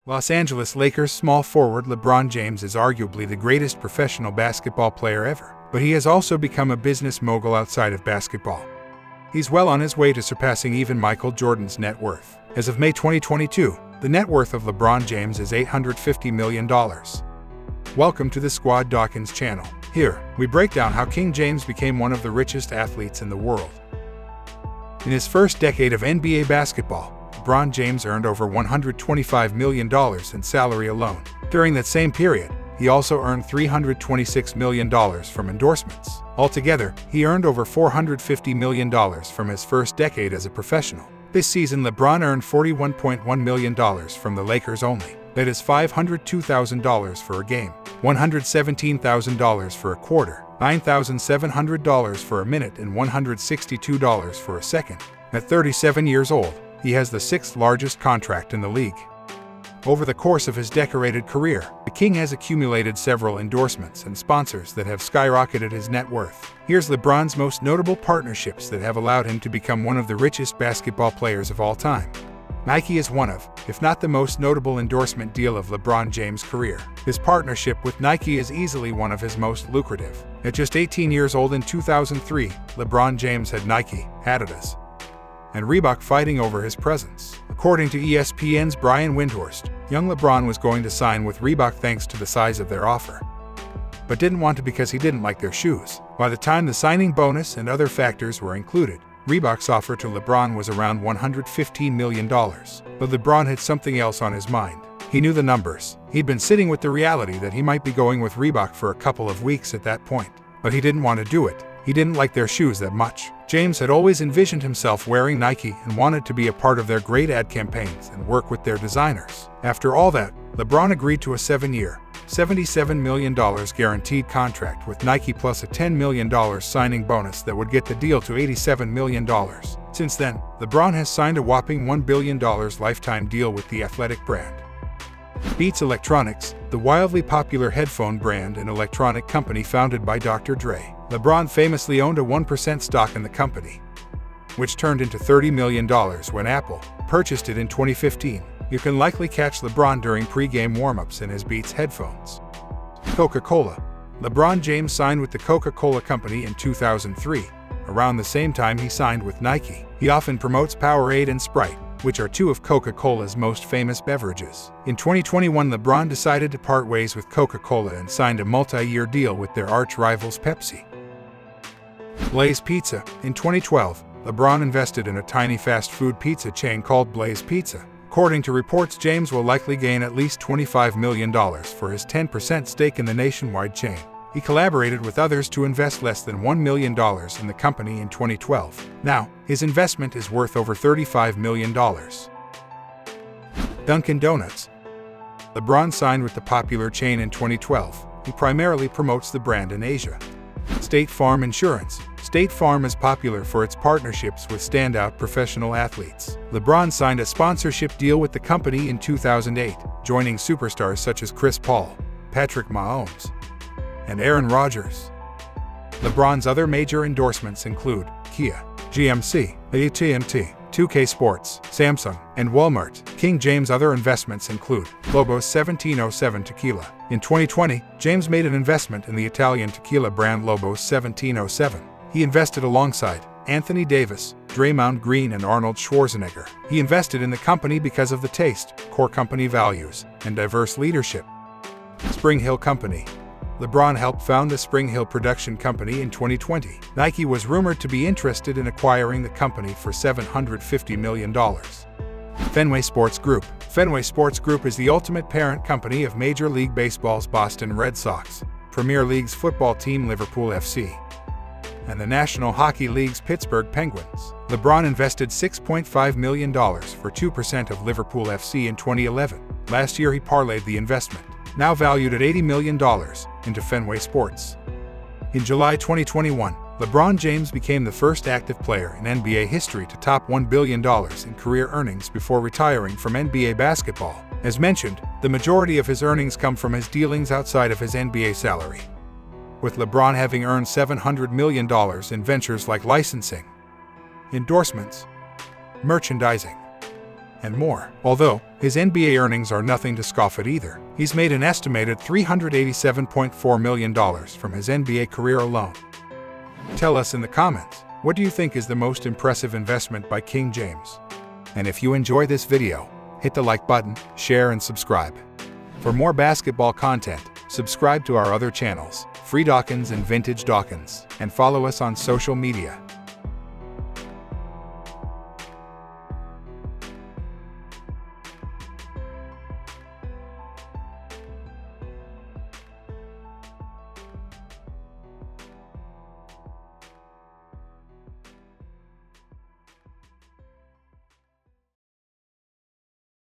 Los Angeles Lakers small forward LeBron James is arguably the greatest professional basketball player ever, but he has also become a business mogul outside of basketball. He's well on his way to surpassing even Michael Jordan's net worth. As of May 2022, the net worth of LeBron James is $850 million. Welcome to the Squad Dawkins channel. Here, we break down how King James became one of the richest athletes in the world. In his first decade of NBA basketball, LeBron James earned over $125 million in salary alone. During that same period, he also earned $326 million from endorsements. Altogether, he earned over $450 million from his first decade as a professional. This season, LeBron earned $41.1 million from the Lakers only. That is $502,000 for a game, $117,000 for a quarter, $9,700 for a minute, and $162 for a second. At 37 years old, he has the sixth largest contract in the league. Over the course of his decorated career, the King has accumulated several endorsements and sponsors that have skyrocketed his net worth. Here's LeBron's most notable partnerships that have allowed him to become one of the richest basketball players of all time. Nike is one of, if not the most notable endorsement deal of LeBron James' career. His partnership with Nike is easily one of his most lucrative. At just 18 years old in 2003, LeBron James had Nike, Adidas, and Reebok fighting over his presence. According to ESPN's Brian Windhorst, young LeBron was going to sign with Reebok thanks to the size of their offer, but didn't want to because he didn't like their shoes. By the time the signing bonus and other factors were included, Reebok's offer to LeBron was around $115 million. But LeBron had something else on his mind. He knew the numbers. He'd been sitting with the reality that he might be going with Reebok for a couple of weeks at that point, but he didn't want to do it. He didn't like their shoes that much. James had always envisioned himself wearing Nike and wanted to be a part of their great ad campaigns and work with their designers. After all that, LeBron agreed to a 7-year, $77 million guaranteed contract with Nike plus a $10 million signing bonus that would get the deal to $87 million. Since then, LeBron has signed a whopping $1 billion lifetime deal with the athletic brand. Beats Electronics, the wildly popular headphone brand and electronic company founded by Dr. Dre. LeBron famously owned a 1% stock in the company, which turned into $30 million when Apple purchased it in 2015. You can likely catch LeBron during pre-game warm-ups in his Beats headphones. Coca-Cola. LeBron James signed with the Coca-Cola Company in 2003. Around the same time he signed with Nike. He often promotes Powerade and Sprite, which are two of Coca-Cola's most famous beverages. In 2021, LeBron decided to part ways with Coca-Cola and signed a multi-year deal with their arch-rivals Pepsi. Blaze Pizza. In 2012, LeBron invested in a tiny fast food pizza chain called Blaze Pizza. According to reports, James will likely gain at least $25 million for his 10% stake in the nationwide chain. He collaborated with others to invest less than $1 million in the company in 2012. Now, his investment is worth over $35 million. Dunkin Donuts. LeBron signed with the popular chain in 2012. He primarily promotes the brand in Asia. State Farm Insurance. State Farm is popular for its partnerships with standout professional athletes. LeBron signed a sponsorship deal with the company in 2008, joining superstars such as Chris Paul, Patrick Mahomes, and Aaron Rodgers. LeBron's other major endorsements include Kia, GMC, AT&T, 2K Sports, Samsung, and Walmart. King James' other investments include Lobos 1707 Tequila. In 2020, James made an investment in the Italian tequila brand Lobos 1707. He invested alongside Anthony Davis, Draymond Green, and Arnold Schwarzenegger. He invested in the company because of the taste, core company values, and diverse leadership. Spring Hill Company. LeBron helped found the Spring Hill production company in 2020. Nike was rumored to be interested in acquiring the company for $750 million. Fenway Sports Group. Fenway Sports Group is the ultimate parent company of Major League Baseball's Boston Red Sox, Premier League's football team Liverpool FC, and the National Hockey League's Pittsburgh Penguins. LeBron invested $6.5 million for 2% of Liverpool FC in 2011. Last year he parlayed the investment, now valued at $80 million, into Fenway Sports. In July 2021, LeBron James became the first active player in NBA history to top $1 billion in career earnings before retiring from NBA basketball. As mentioned, the majority of his earnings come from his dealings outside of his NBA salary, with LeBron having earned $700 million in ventures like licensing, endorsements, merchandising, and more. Although His NBA earnings are nothing to scoff at either. He's made an estimated $387.4 million from his NBA career alone. Tell us in the comments, what do you think is the most impressive investment by King James? And if you enjoy this video, hit the like button, share and subscribe. For more basketball content, subscribe to our other channels, Free Dawkins and Vintage Dawkins, and follow us on social media.